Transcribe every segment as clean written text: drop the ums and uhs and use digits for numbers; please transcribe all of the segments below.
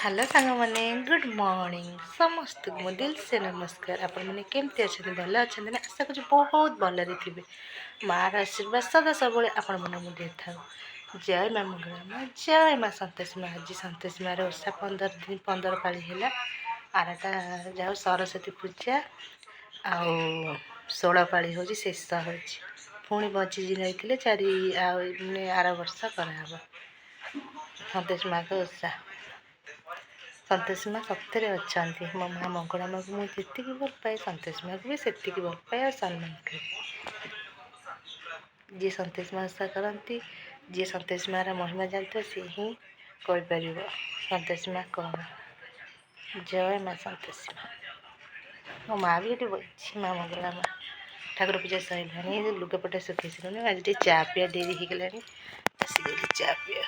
Hello सांग मैंने good morning समस्त मो दिल से नमस्कार। आपण मैंने केमती अच्छा भल अच्छा ना आशा कर बहुत भलि थे। मार आशीर्वाद सदा सब आपण मैंने मुझे था। जय माँ मंगला माँ जय माँ सतोषी माँ। आज सतोषी माँ ओषा 15 पाली है। आरटा जाओ सरस्वती पूजा आउ 16 पाली हूँ शेष हो पुणी बची जाइए 4 आर वर्ष कराब सतोषी माँ को ओषा। सतोषी माँ सतरे अच्छा मो माँ मंगला माँ को मुझे भल पाए सतोषी माँ को भी से भल पाए और सम्मान करे। जी सतोषी माँ ओषा करती जी सतोषी माँ महिमा जानते सी ही कहीपर सतोषी माँ कौन। जय माँ सतोषी माँ। मो माँ भी ये बची माँ मंगला माँ ठाकुर पूजा सरला लुगापटा सुखी सारे आज चा पिया डेरी हो गला चा पिया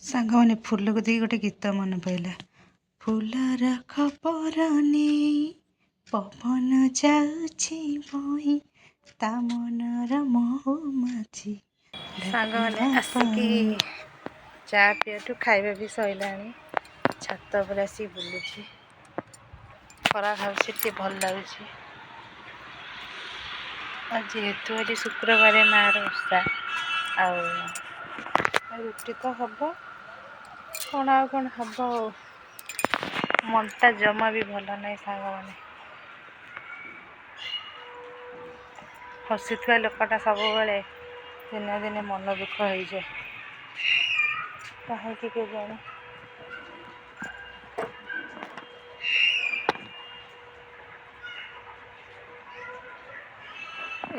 सांग मैंने फूल को देखिए गोटे गीत मन पड़ा फूलर खबर नहीं पवन जाऊची बही ता मनर महुमाछी सांग मैंने आसिकी चा पियाठू खाଇବା भी सैलानी छात पर आसी बुलुची खरा खाऊे भल लगुच। जेहेतु आज शुक्रवार मार ओषा रुटी तो हम कौन आ कौन हम मनटा जमा भी भल ना सांग मैंने हसुवा लोकटा सब बेले दिने दिने मन दुख हो जाए कहीं के जाने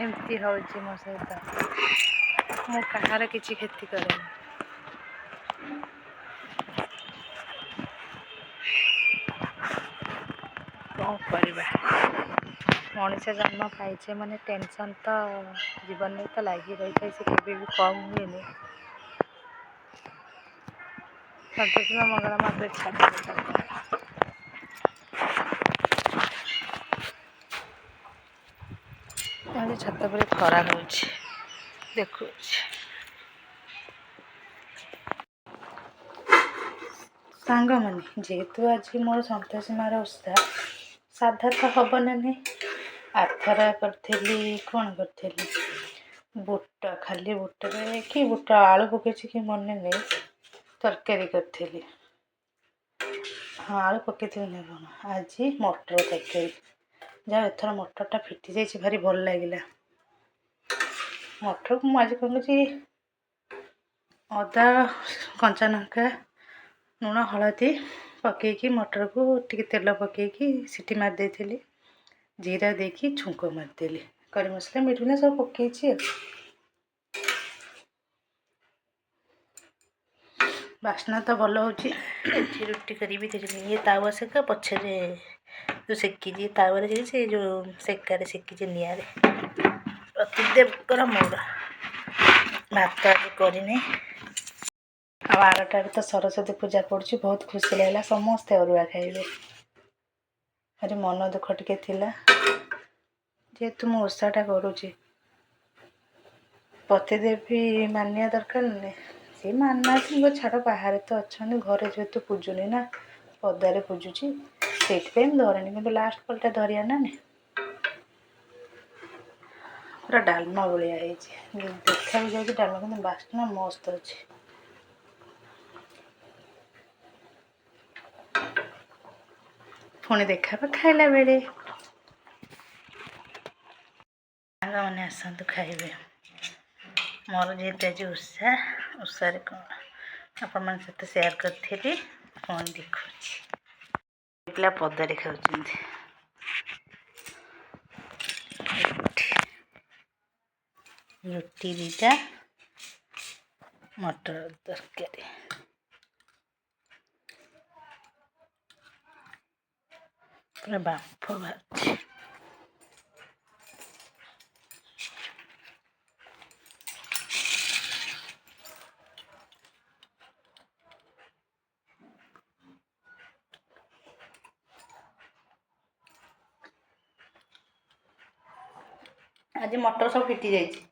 एमती हूँ मो सहित मु कहार किसी क्षति करे कौन करवा मनीष जन्म पाइचे माने टेंशन तो जीवन में तो लगी रही है से केवे भी कम हुए सतोषी माँ मंगला माँ को छात पर खरा हो देखु सांग मैंने जेहेतु आज मोर सतोषी मार ओषा साधा तो हम ना नहीं आरथरा करी कौन करी बुट खाली बुट कि बुट आलू पकई कि मन नहीं तरकारी करी हाँ आलू पकई ना कौन आज मटर तरकारी जहाँ एथर मटरटा फिटी जाइए भारी भल लगे मटर को मुझे कौन कर अदा कंचा लंका लुण हलदी पकईकि मटर को टी तेल पकईकि सीटी मार देली जीरा देकी छुंक मारदेली करी मसला मिठुना सब पकई बास्ना तो भल हो रुटी करी ये तावा सेका पछरे जो सेकी तावा से जो सेकार सेकी निआरे प्रतिदेव मोर भात आज करनी आरटार तो सरस्वती पूजा पड़ी बहुत खुशी लगा समस्ते अरुआ खाइबे अरे मन दुख टिके थिला जेहेतु मु ओषाटा करुँची प्रतिदेव भी मानिया दरकार ना सी माना छाड़ बाहर तो अच्छा घरे जेहेतु पूजुनी ना पदारे पूजुची से धरेनी कि लास्ट पलटा धरिया ना पूरा डालमा भाया देखा जाए डालमा कि बास्ना मस्त अच्छे पुणी देखा खाइला बेले मैंने आसतु खाइबे मोर जेहेतु आज ओषा ओषा कौन आपण मान सहित सेयार करी कौन देखुची पिला पदारे खाऊँ रुटी दीटा मटर तरकारी पूरा बांफ बाहर आज मटर सब फिटी जाइए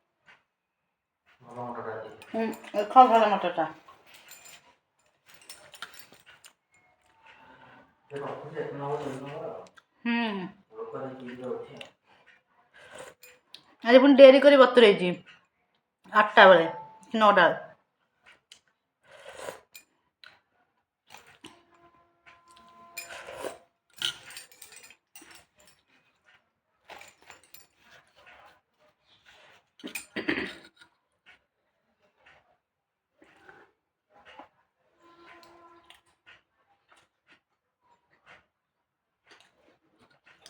खा मटरटा ଆଜି ପୁଣି ଡେରି କରି ବତୁରେଇଛି 8ଟା ବେଳେ 9ଟା ବେଳେ।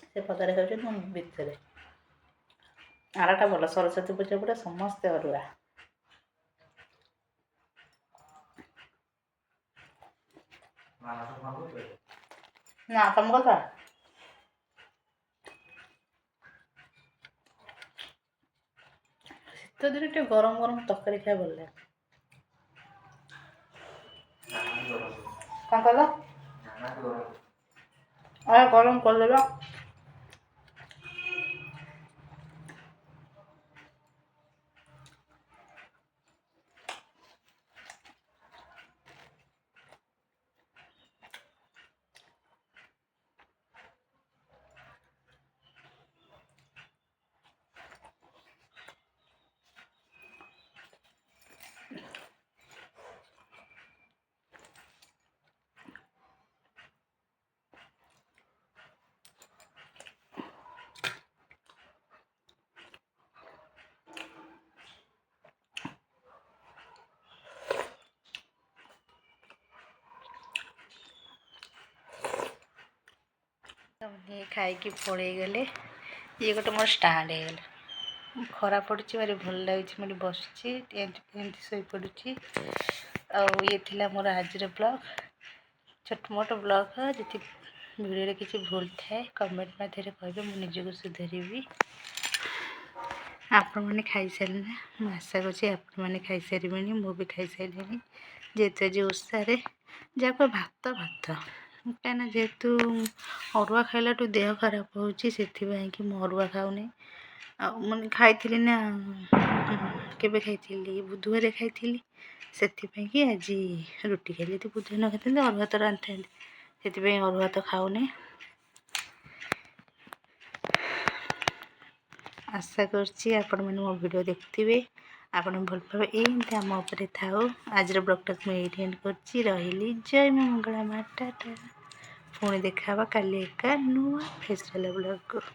ସେ ପଦାରେ ଖାଉଛନ୍ତି ମୁଁ ଭିତରେ। ଆରଟା ଭଲ, ସରସ୍ୱତୀ ପୂଜା ପୁରା ସମସ୍ତେ ଅରୁଆ। ନା ତମ କଥା ଶୀତ ଦିନେ ଟିକେ ଗରମ ଗରମ ତରକାରୀ ଖାଇବା ଭଲ ଲାଗେ। କ'ଣ କହିଲ? ଗରମ କରିଦେବା। ଖାଇକି ପଳେଇ ଗଲେ। ଇଏ ଗୋଟେ ମୋର ଷ୍ଟାଣ୍ଡ ହେଇଗଲା। ଖରା ପଡ଼ୁଛି, ଭାରି ଭଲ ଲାଗୁଛି। ମୁଁ ବସୁଛି, ଏମିତି ଶୋଇପଡ଼ୁଛି। ଆଉ ଇଏ ଥିଲା ମୋର ଆଜିର ବ୍ଲଗ୍, ଛୋଟ ମୋଟ ବ୍ଲଗ୍। ଯଦି ଭିଡ଼ିଓରେ କିଛି ଭୁଲ ଥାଏ କମେଣ୍ଟ ମାଧ୍ୟମରେ କହିବେ, ମୁଁ ନିଜକୁ ସୁଧାରିବି। ଆପଣମାନେ ଖାଇସାରିଲେ, ମୁଁ ଆଶା କରୁଛି ଆପଣମାନେ ଖାଇସାରିବେଣି। ମୁଁ ବି ଖାଇସାରିଲିଣି। ଯେହେତୁ ଆଜି ଓଷାରେ ଯାକ ଭାତ କାହିଁକିନା ଯେହେତୁ ଅରୁଆ ଖାଇଲାଠୁ ଦେହ ଖରାପ ହେଉଛି, ସେଥିପାଇଁକି ମୁଁ ଅରୁଆ ଖାଉନି। ଆଉ ମାନେ ଖାଇଥିଲି ନା, କେବେ ଖାଇଥିଲି? ବୁଧବାରେ ଖାଇଥିଲି। ସେଥିପାଇଁକି ଆଜି ରୁଟି ଖାଇଲି। ଯଦି ବୁଧବାର ନ ଖାଇଥାନ୍ତି ଅରୁଆ ଭାତ ରାନ୍ଧିଥାନ୍ତି, ସେଥିପାଇଁ ଅରୁଆ ଭାତ ଖାଉନି। ଆଶା କରୁଛି ଆପଣମାନେ ମୋ ଭିଡ଼ିଓ ଦେଖୁଥିବେ, ଆପଣ ଭଲ ପାଇବେ। ଏମିତି ଆମ ଉପରେ ଥାଉ। ଆଜିର ବ୍ଲଗ୍ଟାକୁ ମୁଁ ଏଇଠି ଏଣ୍ଡ କରୁଛି। ରହିଲି। ଜୟ ମା ମଙ୍ଗଳା ମା, ଟାଟା। ପୁଣି ଦେଖା ହେବା କାଲି ଏକା ନୂଆ ଫ୍ରେଶ୍ ବାଲା ବ୍ଲଗ୍କୁ।